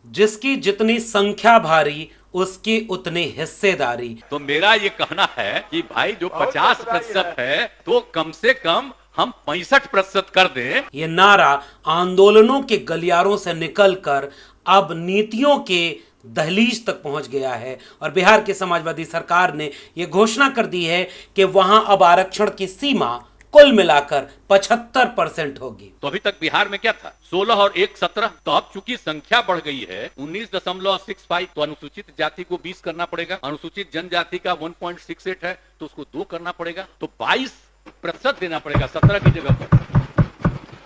जिसकी जितनी संख्या भारी उसकी उतनी हिस्सेदारी। तो मेरा ये कहना है कि भाई जो 50% है तो कम से कम हम 65% कर दें। ये नारा आंदोलनों के गलियारों से निकलकर अब नीतियों के दहलीज तक पहुंच गया है और बिहार की समाजवादी सरकार ने यह घोषणा कर दी है कि वहां अब आरक्षण की सीमा कुल मिलाकर 75% होगी। तो अभी तक बिहार में क्या था, 16 और 1 17। तो अब चूंकि संख्या बढ़ गई है 19.65, तो अनुसूचित जाति को 20 करना पड़ेगा, अनुसूचित जनजाति का 1.68 है तो उसको 2 करना पड़ेगा, तो 22% देना पड़ेगा 17 की जगह पर।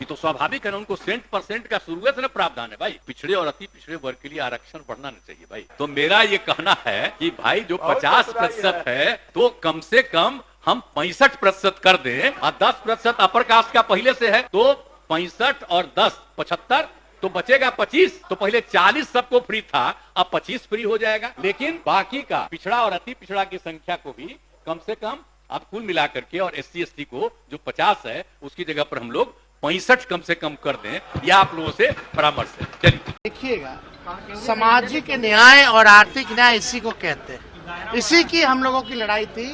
ये तो स्वाभाविक है ना, उनको % का शुरुआत से प्रावधान है भाई। पिछड़े और अति पिछड़े वर्ग के लिए आरक्षण बढ़ना नहीं चाहिए भाई। तो मेरा ये कहना है कि भाई जो 50% है तो कम से कम हम 65% कर दें और 10% अपर कास्ट का पहले से है तो 65 और 10 75, तो बचेगा 25। तो पहले 40 सबको फ्री था, अब 25 फ्री हो जाएगा। लेकिन बाकी का पिछड़ा और अति पिछड़ा की संख्या को भी कम से कम अब कुल मिलाकर के, और SC ST को जो 50 है उसकी जगह पर हम लोग 65 कम से कम कर दें, या आप लोगों से परामर्श है। चलिए देखिएगा, सामाजिक न्याय और आर्थिक न्याय इसी को कहते हैं। इसी की हम लोगों की लड़ाई थी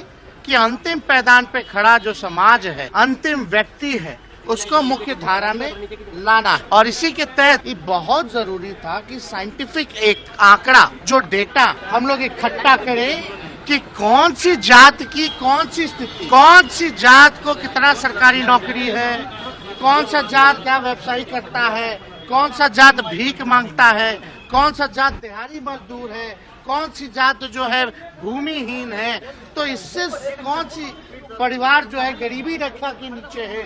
कि अंतिम पैदान पे खड़ा जो समाज है, अंतिम व्यक्ति है, उसको मुख्य धारा में लाना है। और इसी के तहत ये बहुत जरूरी था कि साइंटिफिक एक आंकड़ा, जो डेटा हम लोग इकट्ठा करें कि कौन सी जात की कौन सी स्थिति, कौन सी जात को कितना सरकारी नौकरी है, कौन सा जात क्या व्यवसाय करता है, कौन सा जात भीख मांगता है, कौन सा जात दिहाड़ी मजदूर है, कौन सी जात जो है भूमिहीन है, तो इससे कौन सी परिवार जो है गरीबी रेखा के नीचे है।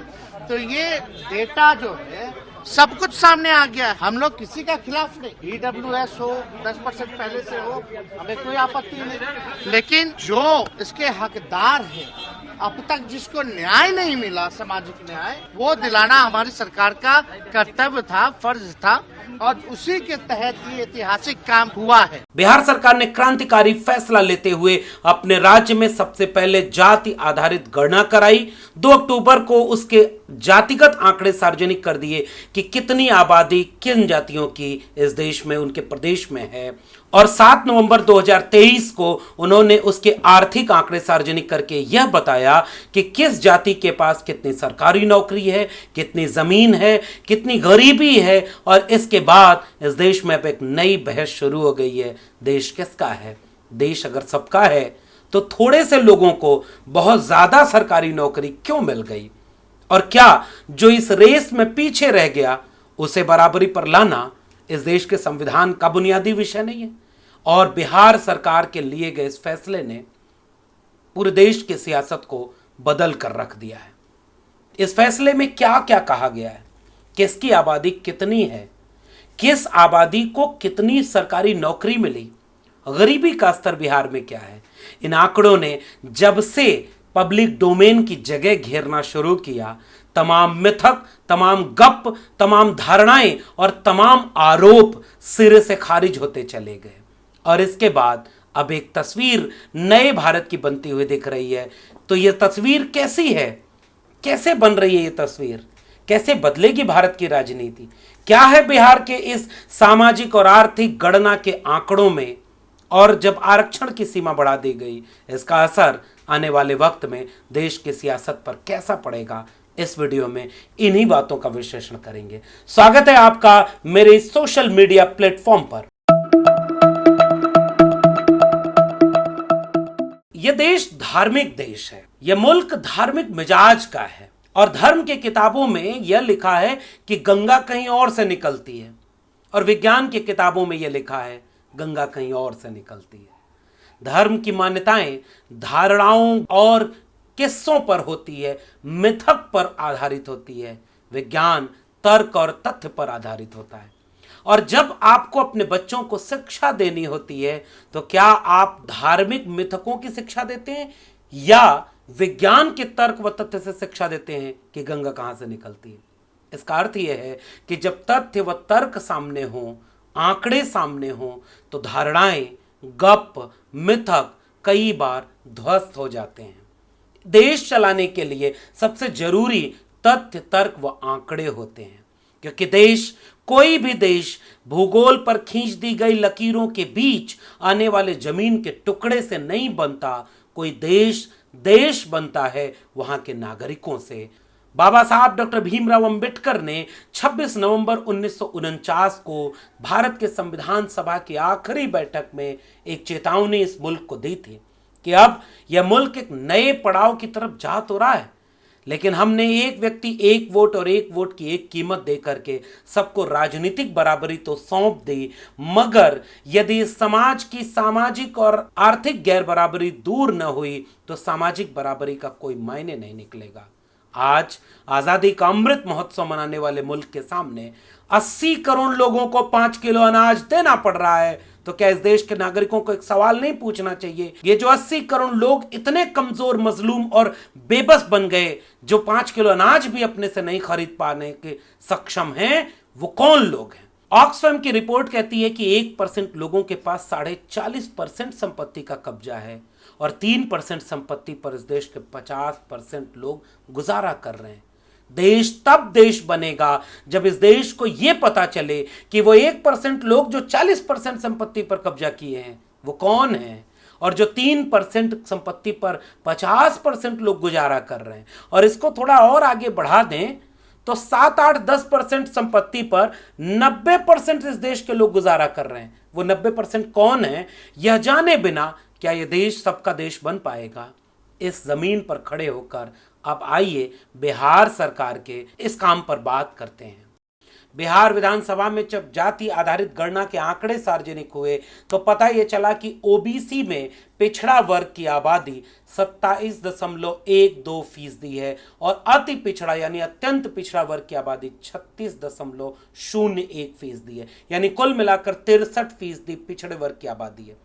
तो ये डेटा जो है सब कुछ सामने आ गया। हम लोग किसी का खिलाफ नहीं, EWS हो 10% पहले से हो, हमें कोई आपत्ति नहीं, लेकिन जो इसके हकदार है, अब तक जिसको न्याय नहीं मिला, सामाजिक न्याय, वो दिलाना हमारी सरकार का कर्तव्य था, फर्ज था, और उसी के तहत ये ऐतिहासिक काम हुआ है। बिहार सरकार ने क्रांतिकारी फैसला लेते हुए अपने राज्य में सबसे पहले जाति आधारित गणना कराई। 2 अक्टूबर को उसके जातिगत आंकड़े सार्वजनिक कर दिए कि कितनी आबादी किन जातियों की इस देश में, उनके प्रदेश में है, और 7 नवंबर 2023 को उन्होंने उसके आर्थिक आंकड़े सार्वजनिक करके यह बताया कि किस जाति के पास कितनी सरकारी नौकरी है, कितनी जमीन है, कितनी गरीबी है। और इसके बाद इस देश में अब एक नई बहस शुरू हो गई है, देश किसका है। देश अगर सबका है तो थोड़े से लोगों को बहुत ज्यादा सरकारी नौकरी क्यों मिल गई, और क्या जो इस रेस में पीछे रह गया उसे बराबरी पर लाना इस देश के संविधान का बुनियादी विषय नहीं है। और बिहार सरकार के लिए गए इस फैसले ने पूरे देश की सियासत को बदल कर रख दिया है। इस फैसले में क्या क्या कहा गया है, किसकी आबादी कितनी है, किस आबादी को कितनी सरकारी नौकरी मिली, गरीबी का स्तर बिहार में क्या है, इन आंकड़ों ने जब से पब्लिक डोमेन की जगह घेरना शुरू किया, तमाम मिथक, तमाम गप, तमाम धारणाएं और तमाम आरोप सिरे से खारिज होते चले गए। और इसके बाद अब एक तस्वीर नए भारत की बनती हुई दिख रही है। तो यह तस्वीर कैसी है, कैसे बन रही है ये तस्वीर, कैसे बदलेगी भारत की राजनीति, क्या है बिहार के इस सामाजिक और आर्थिक गणना के आंकड़ों में, और जब आरक्षण की सीमा बढ़ा दी गई इसका असर आने वाले वक्त में देश की सियासत पर कैसा पड़ेगा, इस वीडियो में इन्हीं बातों का विश्लेषण करेंगे। स्वागत है आपका मेरे सोशल मीडिया प्लेटफॉर्म पर। यह देश धार्मिक देश है, यह मुल्क धार्मिक मिजाज का है, और धर्म की किताबों में यह लिखा है कि गंगा कहीं और से निकलती है, और विज्ञान की किताबों में यह लिखा है गंगा कहीं और से निकलती है। धर्म की मान्यताएं धारणाओं और किस्सों पर होती है, मिथक पर आधारित होती है, विज्ञान तर्क और तथ्य पर आधारित होता है। और जब आपको अपने बच्चों को शिक्षा देनी होती है तो क्या आप धार्मिक मिथकों की शिक्षा देते हैं या विज्ञान के तर्क व तथ्य से शिक्षा देते हैं कि गंगा कहां से निकलती है। इसका अर्थ यह है कि जब तथ्य व तर्क सामने हो, आंकड़े सामने हो, तो धारणाएं, गप, मिथक कई बार ध्वस्त हो जाते हैं। देश चलाने के लिए सबसे जरूरी तथ्य, तर्क व आंकड़े होते हैं, क्योंकि देश कोई भी देश भूगोल पर खींच दी गई लकीरों के बीच आने वाले जमीन के टुकड़े से नहीं बनता। कोई देश देश बनता है वहां के नागरिकों से। बाबा साहब डॉक्टर भीमराव अंबेडकर ने 26 नवंबर 1949 को भारत के संविधान सभा की आखिरी बैठक में एक चेतावनी इस मुल्क को दी थी कि अब यह मुल्क एक नए पड़ाव की तरफ जा तो रहा है, लेकिन हमने एक व्यक्ति एक वोट और एक वोट की एक कीमत देकर के सबको राजनीतिक बराबरी तो सौंप दी, मगर यदि समाज की सामाजिक और आर्थिक गैर बराबरी दूर न हुई तो सामाजिक बराबरी का कोई मायने नहीं निकलेगा। आज आजादी का अमृत महोत्सव मनाने वाले मुल्क के सामने 80 करोड़ लोगों को 5 किलो अनाज देना पड़ रहा है, तो क्या इस देश के नागरिकों को एक सवाल नहीं पूछना चाहिए, ये जो 80 करोड़ लोग इतने कमजोर, मजलूम और बेबस बन गए, जो 5 किलो अनाज भी अपने से नहीं खरीद पाने के सक्षम हैं, वो कौन लोग हैं? ऑक्सफैम की रिपोर्ट कहती है कि 1% लोगों के पास 40.5% संपत्ति का कब्जा है और 3% संपत्ति पर इस देश के 50% लोग गुजारा कर रहे हैं। देश तब देश बनेगा जब इस देश को यह पता चले कि वो 1% लोग जो 40% संपत्ति पर कब्जा किए हैं वो कौन है, और जो 3% संपत्ति पर 50% लोग गुजारा कर रहे हैं। और इसको थोड़ा और आगे बढ़ा दें तो 7, 8, 10% संपत्ति पर 90% इस देश के लोग गुजारा कर रहे हैं। वो 90% कौन है, यह जाने बिना क्या यह देश सबका देश बन पाएगा? इस जमीन पर खड़े होकर अब आइए बिहार सरकार के इस काम पर बात करते हैं। बिहार विधानसभा में जब जाति आधारित गणना के आंकड़े सार्वजनिक हुए तो पता यह चला कि ओबीसी में पिछड़ा वर्ग की आबादी 27.12% है और अति पिछड़ा यानी अत्यंत पिछड़ा वर्ग की आबादी 36.01% है, यानी कुल मिलाकर 63% पिछड़े वर्ग की आबादी है।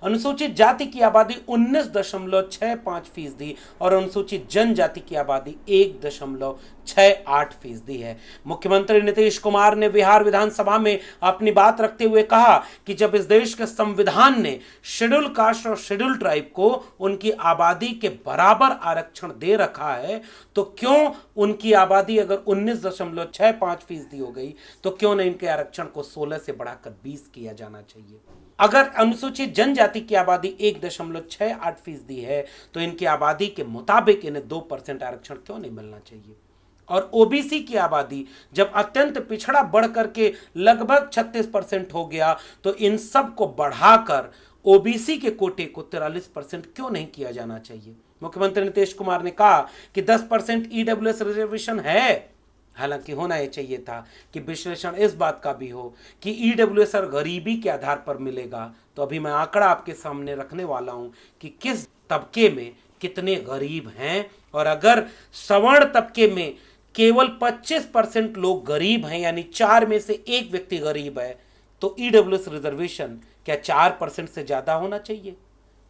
अनुसूचित जाति की आबादी 19.65% और अनुसूचित जनजाति की आबादी 1.68% है। मुख्यमंत्री नीतीश कुमार ने बिहार विधानसभा में अपनी बात रखते हुए कहा कि जब इस देश के संविधान ने शेड्यूल कास्ट और शेड्यूल ट्राइब को उनकी आबादी के बराबर आरक्षण दे रखा है, तो क्यों उनकी आबादी अगर 19.65% हो गई तो क्यों न इनके आरक्षण को 16 से बढ़ाकर 20 किया जाना चाहिए। अगर अनुसूचित जनजाति की आबादी 1.68% है तो इनकी आबादी के मुताबिक इन्हें 2% आरक्षण क्यों नहीं मिलना चाहिए। और ओबीसी की आबादी जब अत्यंत पिछड़ा बढ़ करके लगभग 36% हो गया तो इन सब को बढ़ाकर ओबीसी के कोटे को 43% क्यों नहीं किया जाना चाहिए। मुख्यमंत्री नीतीश कुमार ने कहा कि 10% ईडब्ल्यूएस रिजर्वेशन है, हालांकि होना यह चाहिए था कि विश्लेषण इस बात का भी हो कि ईडब्ल्यूएस गरीबी के आधार पर मिलेगा। तो अभी मैं आंकड़ा आपके सामने रखने वाला हूं कि किस तबके में कितने गरीब हैं, और अगर सवर्ण तबके में केवल 25% लोग गरीब हैं, यानी 4 में से 1 व्यक्ति गरीब है, तो ईडब्ल्यूएस रिजर्वेशन क्या 4% से ज्यादा होना चाहिए?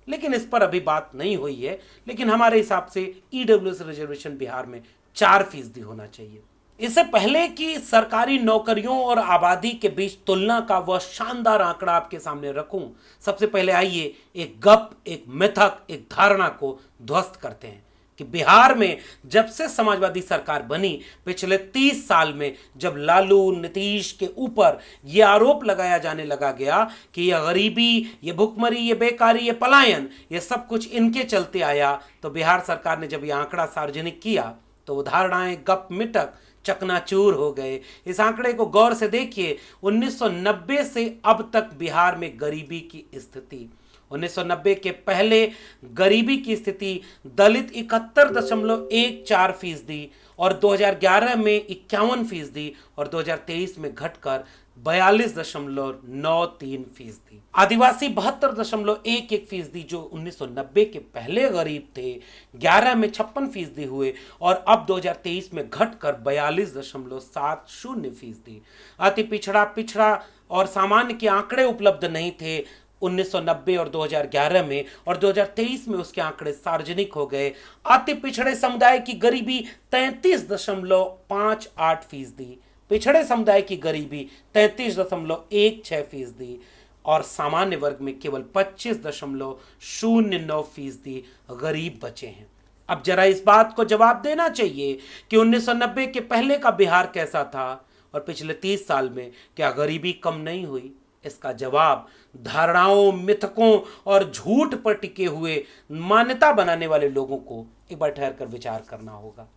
लेकिन इस पर अभी बात नहीं हुई है, लेकिन हमारे हिसाब से ईडब्ल्यूएस रिजर्वेशन बिहार में 4% होना चाहिए। इससे पहले कि सरकारी नौकरियों और आबादी के बीच तुलना का वह शानदार आंकड़ा आपके सामने रखूं, सबसे पहले आइए एक गप, एक मिथक, एक धारणा को ध्वस्त करते हैं कि बिहार में जब से समाजवादी सरकार बनी पिछले 30 साल में जब लालू नीतीश के ऊपर यह आरोप लगाया जाने लगा गया कि यह गरीबी, ये भुखमरी, ये बेकारी, ये पलायन, ये सब कुछ इनके चलते आया, तो बिहार सरकार ने जब यह आंकड़ा सार्वजनिक किया तो उदाहरणाएं, गप, मिटक चकनाचूर हो गए। इस आंकड़े को गौर से देखिए। 1990 से अब तक बिहार में गरीबी की स्थिति, 1990 के पहले गरीबी की स्थिति दलित 71.14% और 2011 में 51% और 2023 में घटकर 42.93%। आदिवासी 72.11% जो 1990 के पहले गरीब थे 11 में 56% हुए और अब 2023 में घटकर 42.70%। अति पिछड़ा, पिछड़ा और सामान्य के आंकड़े उपलब्ध नहीं थे 1990 और 2011 में, और 2023 में उसके आंकड़े सार्वजनिक हो गए। अति पिछड़े समुदाय की गरीबी 33.58%, पिछड़े समुदाय की गरीबी 33.16% और सामान्य वर्ग में केवल 25.09% गरीब बचे हैं। अब जरा इस बात को जवाब देना चाहिए कि 1990 के पहले का बिहार कैसा था और पिछले 30 साल में क्या गरीबी कम नहीं हुई? इसका जवाब धारणाओं, मिथकों और झूठ पर टिके हुए मान्यता बनाने वाले लोगों को एक बार ठहर कर विचार करना होगा।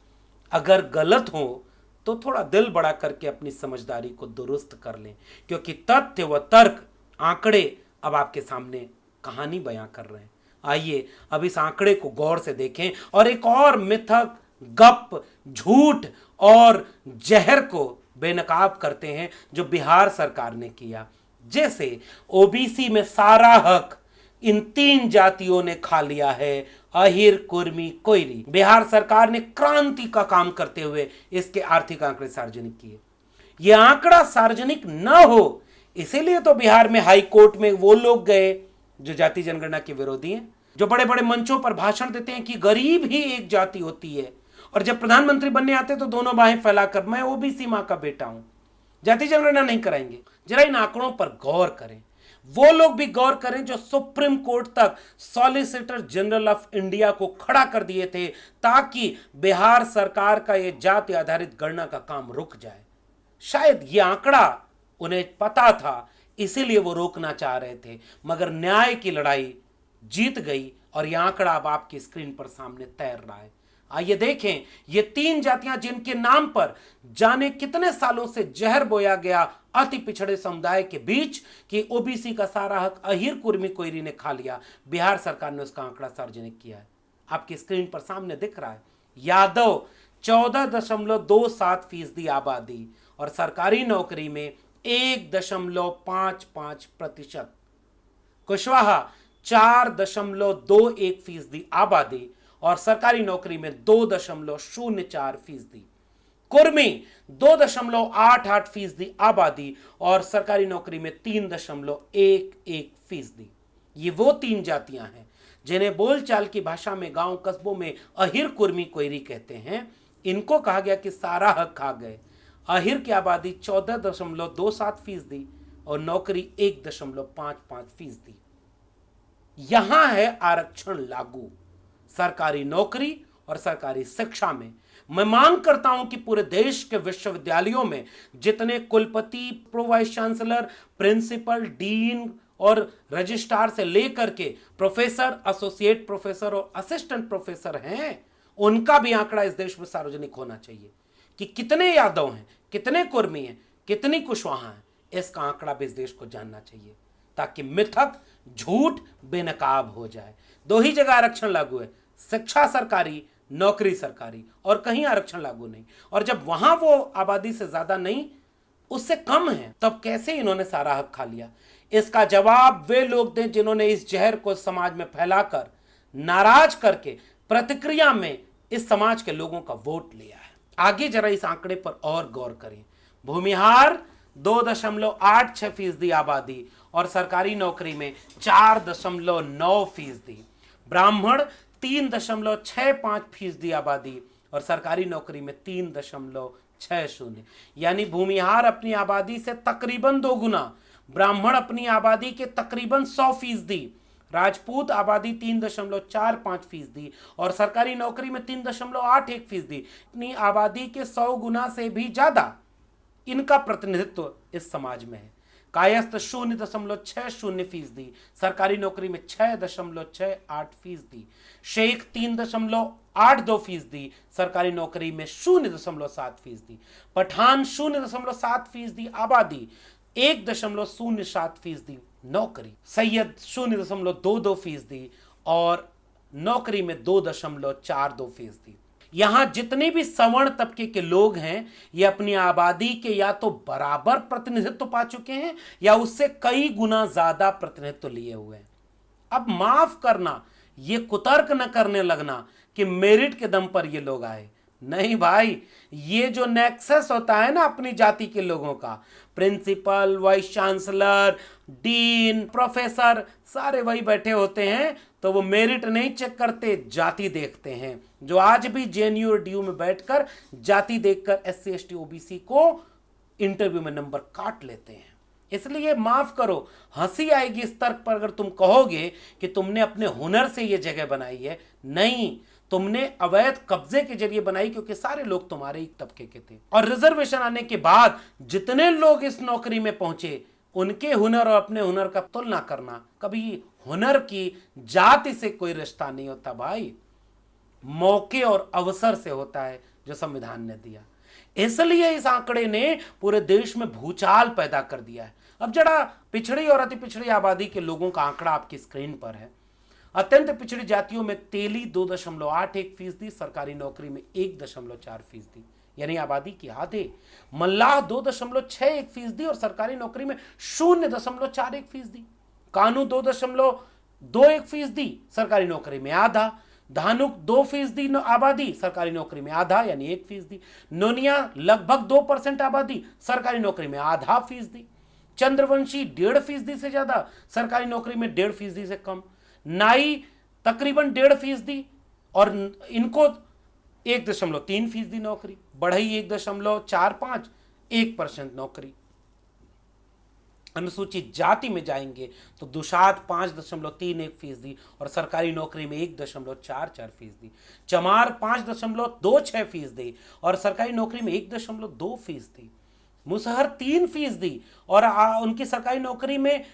अगर गलत हो तो थोड़ा दिल बड़ा करके अपनी समझदारी को दुरुस्त कर लें, क्योंकि तथ्य व तर्क, आंकड़े अब आपके सामने कहानी बयां कर रहे हैं। आइए अब इस आंकड़े को गौर से देखें और एक और मिथक, गप, झूठ और जहर को बेनकाब करते हैं जो बिहार सरकार ने किया। जैसे ओबीसी में सारा हक इन 3 जातियों ने खा लिया है, अहिर, कुर्मी, कोयरी। बिहार सरकार ने क्रांति का काम करते हुए इसके आर्थिक आंकड़े सार्वजनिक किए। यह आंकड़ा सार्वजनिक न हो इसीलिए तो बिहार में हाई कोर्ट में वो लोग गए जो जाति जनगणना के विरोधी हैं, जो बड़े बड़े मंचों पर भाषण देते हैं कि गरीब ही एक जाति होती है, और जब प्रधानमंत्री बनने आते तो दोनों बाहें फैलाकर मैं ओबीसी मां का बेटा हूं, जाति जनगणना नहीं कराएंगे। जरा इन आंकड़ों पर गौर करें, वो लोग भी गौर करें जो सुप्रीम कोर्ट तक सॉलिसिटर जनरल ऑफ इंडिया को खड़ा कर दिए थे ताकि बिहार सरकार का यह जाति आधारित गणना का काम रुक जाए। शायद यह आंकड़ा उन्हें पता था, इसीलिए वो रोकना चाह रहे थे, मगर न्याय की लड़ाई जीत गई और यह आंकड़ा अब आपकी स्क्रीन पर सामने तैर रहा है। आइए देखें, ये 3 जातियां जिनके नाम पर जाने कितने सालों से जहर बोया गया अति पिछड़े समुदाय के बीच कि ओबीसी का सारा हक अहिर, कुर्मी, कोयरी ने खा लिया, बिहार सरकार ने उसका आंकड़ा सार्वजनिक किया है। आपकी स्क्रीन पर सामने दिख रहा है। यादव 14.27% आबादी और सरकारी नौकरी में 1.55%, कुशवाहा 4.21% आबादी और सरकारी नौकरी में 2.04%, कुर्मी 2.88% आबादी और सरकारी नौकरी में 3.11%। ये वो 3 जातियां हैं जिन्हें बोलचाल की भाषा में गांव कस्बों में अहिर, कुर्मी, कोयरी कहते हैं। इनको कहा गया कि सारा हक खा गए। अहिर की आबादी 14.27% और नौकरी 1.55%। यहां है आरक्षण लागू सरकारी नौकरी और सरकारी शिक्षा में। मैं मांग करता हूं कि पूरे देश के विश्वविद्यालयों में जितने कुलपति, pro vice chancellor, principal, dean और रजिस्ट्रार से लेकर के प्रोफेसर, एसोसिएट प्रोफेसर और असिस्टेंट प्रोफेसर हैं, उनका भी आंकड़ा इस देश में सार्वजनिक होना चाहिए कि कितने यादव हैं, कितने कुर्मी हैं, कितनी कुशवाहा हैं। इसका आंकड़ा भी इस देश को जानना चाहिए ताकि मिथक, झूठ बेनकाब हो जाए। 2 ही जगह आरक्षण लागू है, शिक्षा सरकारी, नौकरी सरकारी, और कहीं आरक्षण लागू नहीं। और जब वहां वो आबादी से ज्यादा नहीं, उससे कम है, तब कैसे इन्होंने सारा हक खा लिया? इसका जवाब वे लोग दें जिन्होंने इस जहर को समाज में फैलाकर, नाराज करके प्रतिक्रिया में इस समाज के लोगों का वोट लिया है। आगे जरा इस आंकड़े पर और गौर करें। भूमिहार 2.86% आबादी और सरकारी नौकरी में 4.9%, ब्राह्मण 3.65% आबादी और सरकारी नौकरी में 3.60, यानी भूमिहार अपनी आबादी से तकरीबन 2 गुना, ब्राह्मण अपनी आबादी के तकरीबन 100%, राजपूत आबादी 3.45% और सरकारी नौकरी में 3.81%, अपनी आबादी के 100 गुना से भी ज्यादा इनका प्रतिनिधित्व इस समाज में है। कायस्थ 0.60%, सरकारी नौकरी में 6.68%, शेख 3.82%, सरकारी नौकरी में 0.7%, पठान 0.7% आबादी, 1.07% नौकरी, सैयद 0.22% और नौकरी में 2.42%। यहां जितने भी सवर्ण तबके के लोग हैं ये अपनी आबादी के या तो बराबर प्रतिनिधित्व पा चुके हैं या उससे कई गुना ज्यादा प्रतिनिधित्व लिए हुए हैं। अब माफ करना, ये कुतर्क न करने लगना कि मेरिट के दम पर ये लोग आए। नहीं भाई, ये जो नेक्सस होता है ना अपनी जाति के लोगों का, principal, vice chancellor, dean, professor, सारे वही बैठे होते हैं, तो वो मेरिट नहीं चेक करते, जाति देखते हैं। जो आज भी जेएनयू और डीयू में बैठकर जाति देखकर एससी, एसटी, ओबीसी को इंटरव्यू में नंबर काट लेते हैं। इसलिए माफ करो, हंसी आएगी इस तर्क पर अगर तुम कहोगे कि तुमने अपने हुनर से ये जगह बनाई है। नहीं, तुमने अवैध कब्जे के जरिए बनाई, क्योंकि सारे लोग तुम्हारे ही तबके के थे। और रिजर्वेशन आने के बाद जितने लोग इस नौकरी में पहुंचे, उनके हुनर और अपने हुनर का तुलना करना, कभी हुनर की जाति से कोई रिश्ता नहीं होता भाई, मौके और अवसर से होता है जो संविधान ने दिया। इसलिए इस आंकड़े ने पूरे देश में भूचाल पैदा कर दिया है। अब जरा पिछड़ी और अति पिछड़ी आबादी के लोगों का आंकड़ा आपकी स्क्रीन पर है। अत्यंत पिछड़ी जातियों में तेली 2.81%, सरकारी नौकरी में 1.4%, यानी आबादी की आधे। मल्लाह 2.61% और सरकारी नौकरी में 0.41%। कानू 2.21%, सरकारी नौकरी में आधा। धानुक 2% आबादी, सरकारी नौकरी में आधा यानी 1%। नोनिया लगभग 2% आबादी, सरकारी नौकरी में आधा फीसदी। चंद्रवंशी 1.5% से ज्यादा, सरकारी नौकरी में 1.5% से कम। नाई तकरीबन 1.5% और इनको 1.3% नौकरी। बढ़ई 1.45%, 1% नौकरी। अनुसूचित जाति में जाएंगे तो दुशाद 5.31% और सरकारी नौकरी में 1.44%। चमार 5.26% और सरकारी नौकरी में 1.2%। मुसहर 3% और उनकी सरकारी नौकरी में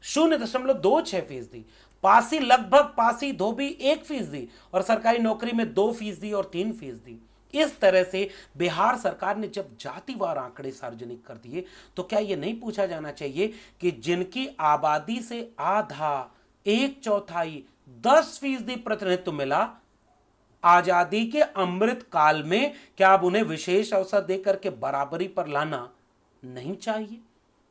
0.26%। पासी लगभग पासी धोबी 1% और सरकारी नौकरी में 2% और 3%। इस तरह से बिहार सरकार ने जब जातिवार आंकड़े सार्वजनिक कर दिए तो क्या यह नहीं पूछा जाना चाहिए कि जिनकी आबादी से आधा, 1/4, 10% प्रतिनिधित्व मिला आजादी के अमृत काल में, क्या अब उन्हें विशेष अवसर देकर के बराबरी पर लाना नहीं चाहिए?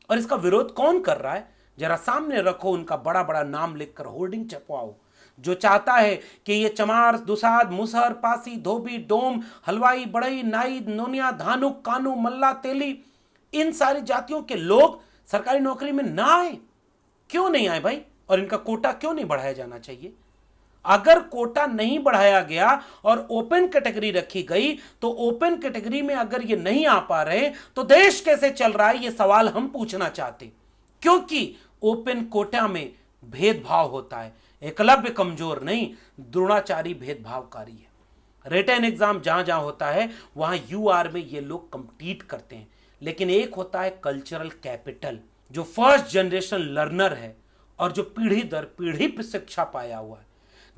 और इसका विरोध कौन कर रहा है? जरा सामने रखो, उनका बड़ा बड़ा नाम लिखकर होर्डिंग छपवाओ। जो चाहता है कि ये चमार, दुसाद, मुसहर, पासी, धोबी, डोम, हलवाई, बढ़ई, नाई, नोनिया, धानुक, कानू, मल्ला, तेली, इन सारी जातियों के लोग सरकारी नौकरी में ना आए, क्यों नहीं आए भाई? और इनका कोटा क्यों नहीं बढ़ाया जाना चाहिए? अगर कोटा नहीं बढ़ाया गया और ओपन कैटेगरी रखी गई तो ओपन कैटेगरी में अगर ये नहीं आ पा रहे तो देश कैसे चल रहा है, ये सवाल हम पूछना चाहते। क्योंकि ओपन कोटा में भेदभाव होता है। एकलव्य कमजोर नहीं, द्रोणाचारी भेदभावकारी है। रिटन एग्जाम जहां जहां होता है वहां यूआर में ये लोग कंपीट करते हैं। लेकिन एक होता है कल्चरल कैपिटल, जो फर्स्ट जनरेशन लर्नर है और जो पीढ़ी दर पीढ़ी पर शिक्षा पाया हुआ है,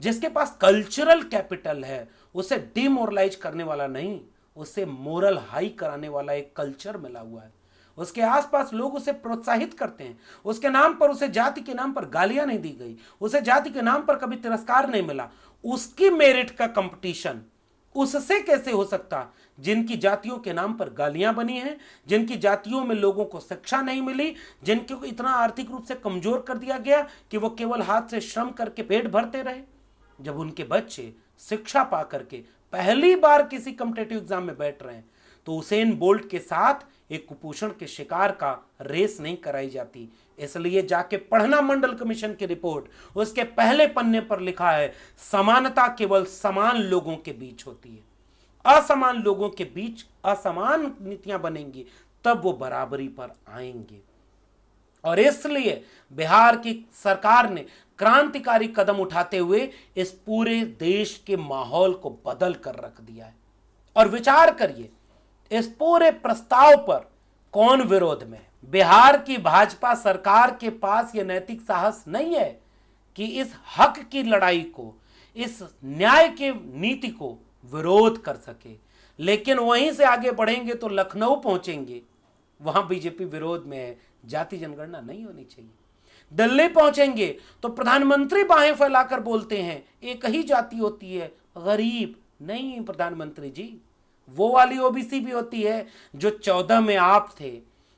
जिसके पास कल्चरल कैपिटल है, उसे डिमोरलाइज करने वाला नहीं, उसे मोरल हाई कराने वाला एक कल्चर मिला हुआ है। उसके आसपास लोग उसे प्रोत्साहित करते हैं। उसके नाम पर, उसे जाति के नाम पर गालियां नहीं दी गई, उसे जाति के नाम पर कभी तिरस्कार नहीं मिला। उसकी मेरिट का कंपटीशन उससे कैसे हो सकता जिनकी जातियों के नाम पर गालियां बनी हैं, जिनकी जातियों में लोगों को शिक्षा नहीं मिली, जिनको इतना आर्थिक रूप से कमजोर कर दिया गया कि वो केवल हाथ से श्रम करके पेट भरते रहे। जब उनके बच्चे शिक्षा पा करके पहली बार किसी कॉम्पिटिटिव एग्जाम में बैठ रहे हैं तो उसेन बोल्ट के साथ एक कुपोषण के शिकार का रेस नहीं कराई जाती। इसलिए जाके पढ़ना मंडल कमीशन की रिपोर्ट, उसके पहले पन्ने पर लिखा है समानता केवल समान लोगों के बीच होती है। असमान लोगों के बीच असमान नीतियां बनेंगी तब वो बराबरी पर आएंगे। और इसलिए बिहार की सरकार ने क्रांतिकारी कदम उठाते हुए इस पूरे देश के माहौल को बदल कर रख दिया है। और विचार करिए, इस पूरे प्रस्ताव पर कौन विरोध में है? बिहार की भाजपा सरकार के पास यह नैतिक साहस नहीं है कि इस हक की लड़ाई को, इस न्याय के नीति को विरोध कर सके। लेकिन वहीं से आगे बढ़ेंगे तो लखनऊ पहुंचेंगे, वहां बीजेपी विरोध में है, जाति जनगणना नहीं होनी चाहिए। दिल्ली पहुंचेंगे तो प्रधानमंत्री बाहें फैलाकर बोलते हैं एक ही जाति होती है, गरीब नहीं प्रधानमंत्री जी, वो वाली ओबीसी भी होती है जो 14 में आप थे,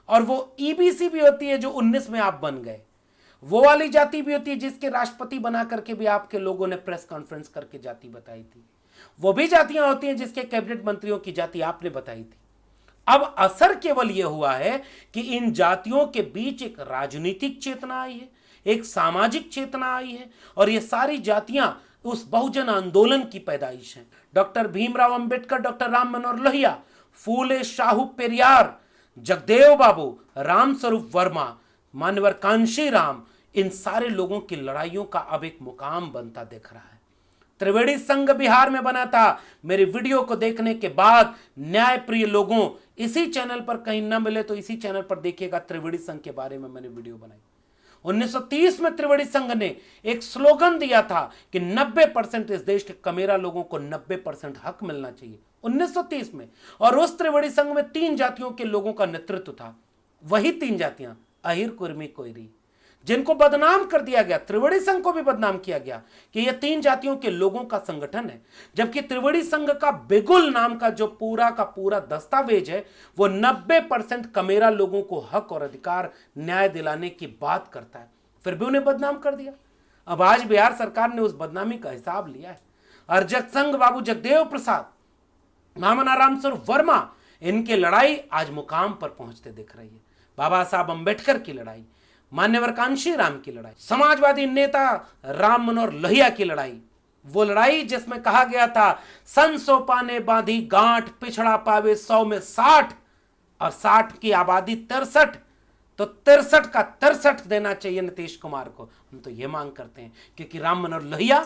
और वो ईबीसी भी होती है जो 19 में आप बन गए। वो वाली जाति भी होती है जिसके राष्ट्रपति बना करके भी आपके लोगों ने प्रेस कॉन्फ्रेंस करके जाति बताई थी। वो भी जातियां होती हैं जिसके कैबिनेट मंत्रियों की जाति आपने बताई थी। अब असर केवल यह हुआ है कि इन जातियों के बीच एक राजनीतिक चेतना आई है, एक सामाजिक चेतना आई है, और ये सारी जातियां उस बहुजन आंदोलन की पैदाइश हैं। डॉक्टर भीमराव अंबेडकर, डॉक्टर राम मनोहर लोहिया, फूले शाहू पेरियार, जगदेव बाबू, रामस्वरूप वर्मा, मान्यवर कांशीराम, इन सारे लोगों की लड़ाइयों का अब एक मुकाम बनता दिख रहा है। त्रिवेणी संघ बिहार में बना था। मेरी वीडियो को देखने के बाद न्याय प्रिय लोगों, इसी चैनल पर कहीं ना मिले तो इसी चैनल पर देखिएगा, त्रिवेणी संघ के बारे में मैंने वीडियो बनाई। 1930 में त्रिवेणी संघ ने एक स्लोगन दिया था कि 90% इस देश के कमेरा लोगों को 90% हक मिलना चाहिए, 1930 में। और उस त्रिवेणी संघ में 3 जातियों के लोगों का नेतृत्व था। वही 3 जातियां अहिर, कुर्मी, कोयरी, जिनको बदनाम कर दिया गया। त्रिवेणी संघ को भी बदनाम किया गया कि यह 3 जातियों के लोगों का संगठन है, जबकि त्रिवेणी संघ का बिगुल नाम का जो पूरा का पूरा दस्तावेज है वो 90% कमेरा लोगों को हक और अधिकार, न्याय दिलाने की बात करता है। फिर भी उन्हें बदनाम कर दिया। अब आज बिहार सरकार ने उस बदनामी का हिसाब लिया है। अर्जक संघ, बाबू जगदेव प्रसाद, मामनाराम स्वरूप वर्मा, इनकी लड़ाई आज मुकाम पर पहुंचते दिख रही है। बाबा साहब अंबेडकर की लड़ाई, मान्यवर कांशी राम की लड़ाई, समाजवादी नेता राम मनोहर लोहिया की लड़ाई, वो लड़ाई जिसमें कहा गया था सन सोपा ने बांधी गांठ, पिछड़ा पावे 100 में 60, और 60 की आबादी 63, तो 63 का 63 देना चाहिए नीतीश कुमार को। हम तो ये मांग करते हैं, क्योंकि राम मनोहर लोहिया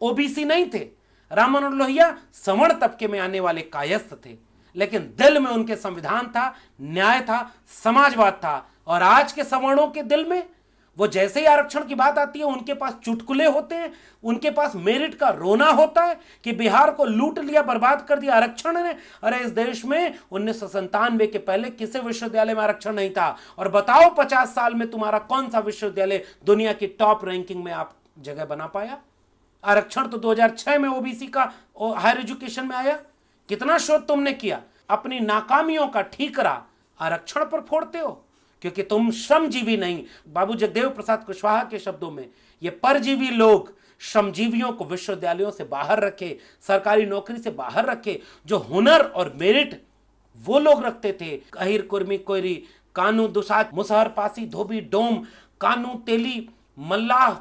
ओबीसी नहीं थे। राम मनोहर लोहिया सवर्ण तबके में आने वाले कायस्थ थे, लेकिन दिल में उनके संविधान था, न्याय था, समाजवाद था। और आज के सवर्णों के दिल में वो जैसे ही आरक्षण की बात आती है, उनके पास चुटकुले होते हैं, उनके पास मेरिट का रोना होता है कि बिहार को लूट लिया, बर्बाद कर दिया आरक्षण ने। अरे इस देश में 1997 के पहले किसी विश्वविद्यालय में आरक्षण नहीं था। और बताओ 50 साल में तुम्हारा कौन सा विश्वविद्यालय दुनिया की टॉप रैंकिंग में आप जगह बना पाया? आरक्षण तो 2006 में ओबीसी का हायर एजुकेशन में आया। कितना शोध तुमने किया? अपनी नाकामियों का ठीकरा आरक्षण पर फोड़ते हो, क्योंकि तुम श्रमजीवी नहीं। बाबू जगदेव प्रसाद कुशवाहा के शब्दों में, ये परजीवी लोग श्रमजीवियों को विश्वविद्यालयों से बाहर रखे, सरकारी नौकरी से बाहर रखे। जो हुनर और मेरिट वो लोग रखते थे, अहिर, कुर्मी, कोयरी, कानू, दुसाद, मुसहर, पासी, धोबी, डोम, कानू, तेली, मल्लाह,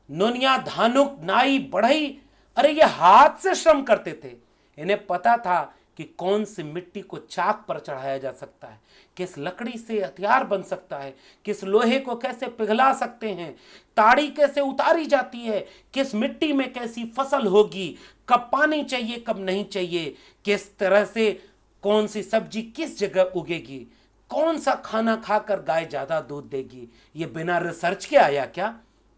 नोनिया, धानुक, नाई, बढ़ई, अरे ये हाथ से श्रम करते थे। इन्हें पता था कि कौन सी मिट्टी को चाक पर चढ़ाया जा सकता है, किस लकड़ी से हथियार बन सकता है, किस लोहे को कैसे पिघला सकते हैं, ताड़ी कैसे उतारी जाती है, किस मिट्टी में कैसी फसल होगी, कब पानी चाहिए कब नहीं चाहिए, किस तरह से कौन सी सब्जी किस जगह उगेगी, कौन सा खाना खाकर गाय ज्यादा दूध देगी। ये बिना रिसर्च के आया क्या?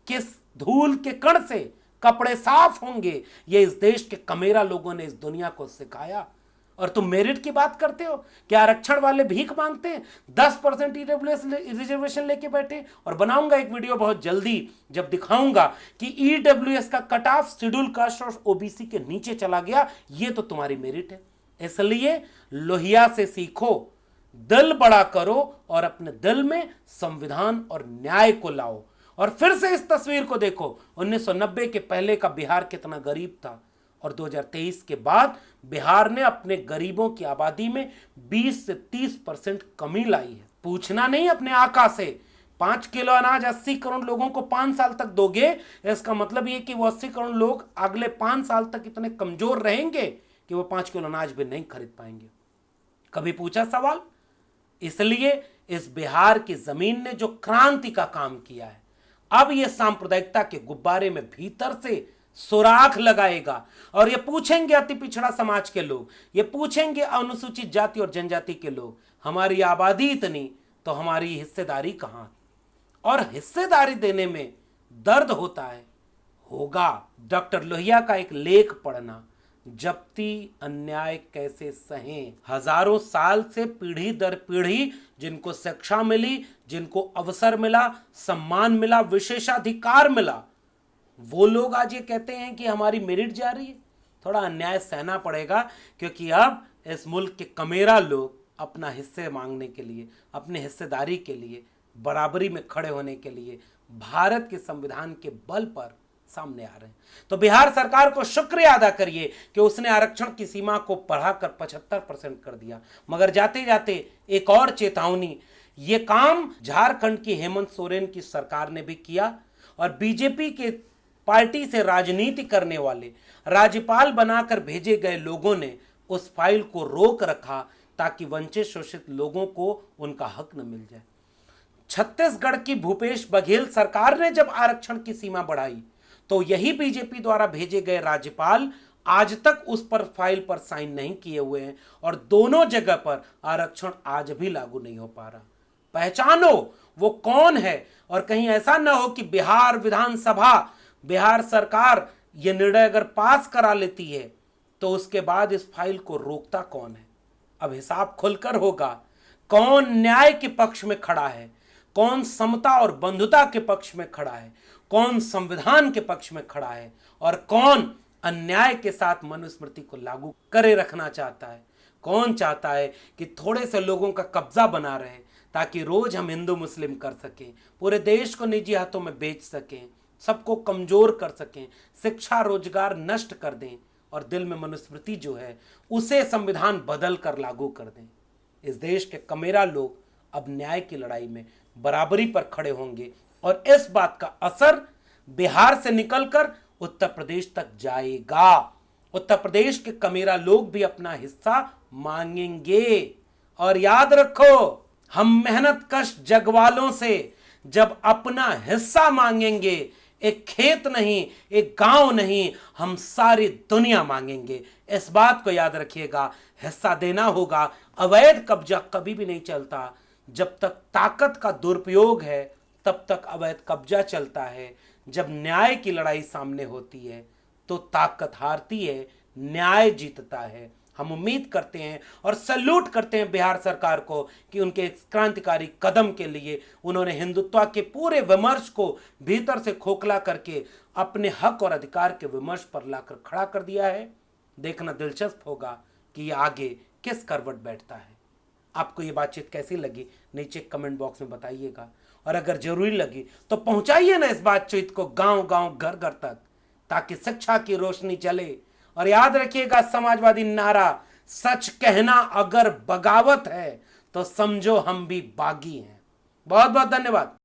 किस धूल के कण से कपड़े साफ होंगे, ये इस देश के कमेरा लोगों ने इस दुनिया को सिखाया। और तुम मेरिट की बात करते हो? क्या आरक्षण वाले भीख मांगते हैं? 10% ईडब्ल्यूएस रिजर्वेशन लेके बैठे। और बनाऊंगा एक वीडियो बहुत जल्दी, जब दिखाऊंगा कि ईडब्ल्यूएस का कट ऑफ शेड्यूल कास्ट और ओबीसी के नीचे चला गया। ये तो तुम्हारी मेरिट है। इसलिए लोहिया से सीखो, दिल बड़ा करो और अपने दिल में संविधान और न्याय को लाओ। और फिर से इस तस्वीर को देखो, 1990 के पहले का बिहार कितना गरीब था, और 2023 के बाद बिहार ने अपने गरीबों की आबादी में 20 से 30% कमी लाई है। पूछना नहीं अपने आका से, 5 किलो अनाज 80 करोड़ लोगों को 5 साल तक दोगे, इसका मतलब ये कि वो 80 करोड़ लोग अगले 5 साल तक इतने कमजोर रहेंगे कि वो 5 किलो अनाज भी नहीं खरीद पाएंगे। कभी पूछा सवाल? इसलिए इस बिहार की जमीन ने जो क्रांति का काम किया है, अब ये सांप्रदायिकता के गुब्बारे में भीतर से सुराख लगाएगा। और ये पूछेंगे अति पिछड़ा समाज के लोग, ये पूछेंगे अनुसूचित जाति और जनजाति के लोग, हमारी आबादी इतनी तो हमारी हिस्सेदारी कहां? और हिस्सेदारी देने में दर्द होता है, होगा। डॉक्टर लोहिया का एक लेख पढ़ना, जब्ती अन्याय कैसे सहें। हजारों साल से पीढ़ी दर पीढ़ी जिनको शिक्षा मिली, जिनको अवसर मिला, सम्मान मिला, विशेषाधिकार मिला, वो लोग आज ये कहते हैं कि हमारी मेरिट जा रही है। थोड़ा अन्याय सहना पड़ेगा, क्योंकि अब इस मुल्क के कमेरा लोग अपना हिस्से मांगने के लिए, अपने हिस्सेदारी के लिए, बराबरी में खड़े होने के लिए भारत के संविधान के बल पर सामने आ रहे हैं। तो बिहार सरकार को शुक्रिया अदा करिए कि उसने आरक्षण की सीमा को बढ़ाकर 75% कर दिया। मगर जाते जाते एक और चेतावनी, ये काम झारखंड की हेमंत सोरेन की सरकार ने भी किया, और बीजेपी के पार्टी से राजनीति करने वाले राज्यपाल बनाकर भेजे गए लोगों ने उस फाइल को रोक रखा ताकि वंचित शोषित लोगों को उनका हक न मिल जाए। छत्तीसगढ़ की भूपेश बघेल सरकार ने जब आरक्षण की सीमा बढ़ाई तो यही बीजेपी द्वारा भेजे गए राज्यपाल आज तक उस पर फाइल पर साइन नहीं किए हुए हैं और दोनों जगह पर आरक्षण आज भी लागू नहीं हो पा रहा। पहचानो वो कौन है, और कहीं ऐसा ना हो कि बिहार विधानसभा, बिहार सरकार ये निर्णय अगर पास करा लेती है तो उसके बाद इस फाइल को रोकता कौन है। अब हिसाब खुलकर होगा, कौन न्याय के पक्ष में खड़ा है, कौन समता और बंधुता के पक्ष में खड़ा है, कौन संविधान के पक्ष में खड़ा है और कौन अन्याय के साथ मनुस्मृति को लागू करे रखना चाहता है। कौन चाहता है कि थोड़े से लोगों का कब्जा बना रहे ताकि रोज हम हिंदू मुस्लिम कर सकें, पूरे देश को निजी हाथों में बेच सकें, सबको कमजोर कर सकें, शिक्षा रोजगार नष्ट कर दें और दिल में मनुस्मृति जो है उसे संविधान बदल कर लागू कर दें। इस देश के कमेरा लोग अब न्याय की लड़ाई में बराबरी पर खड़े होंगे और इस बात का असर बिहार से निकलकर उत्तर प्रदेश तक जाएगा। उत्तर प्रदेश के कमेरा लोग भी अपना हिस्सा मांगेंगे। और याद रखो, हम मेहनत कश जगवालों से जब अपना हिस्सा मांगेंगे, एक खेत नहीं, एक गांव नहीं, हम सारी दुनिया मांगेंगे। इस बात को याद रखिएगा, हिस्सा देना होगा। अवैध कब्जा कभी भी नहीं चलता। जब तक ताकत का दुरुपयोग है तब तक अवैध कब्जा चलता है। जब न्याय की लड़ाई सामने होती है तो ताकत हारती है, न्याय जीतता है। हम उम्मीद करते हैं और सैल्यूट करते हैं बिहार सरकार को कि उनके क्रांतिकारी कदम के लिए उन्होंने हिंदुत्व के पूरे विमर्श को भीतर से खोखला करके अपने हक और अधिकार के विमर्श पर लाकर खड़ा कर दिया है। देखना दिलचस्प होगा कि ये आगे किस करवट बैठता है। आपको ये बातचीत कैसी लगी नीचे कमेंट बॉक्स में बताइएगा, और अगर जरूरी लगी तो पहुंचाइए ना इस बातचीत को गांव गांव घर घर तक, ताकि शिक्षा की रोशनी चले। और याद रखिएगा समाजवादी नारा, सच कहना अगर बगावत है तो समझो हम भी बागी हैं। बहुत बहुत धन्यवाद।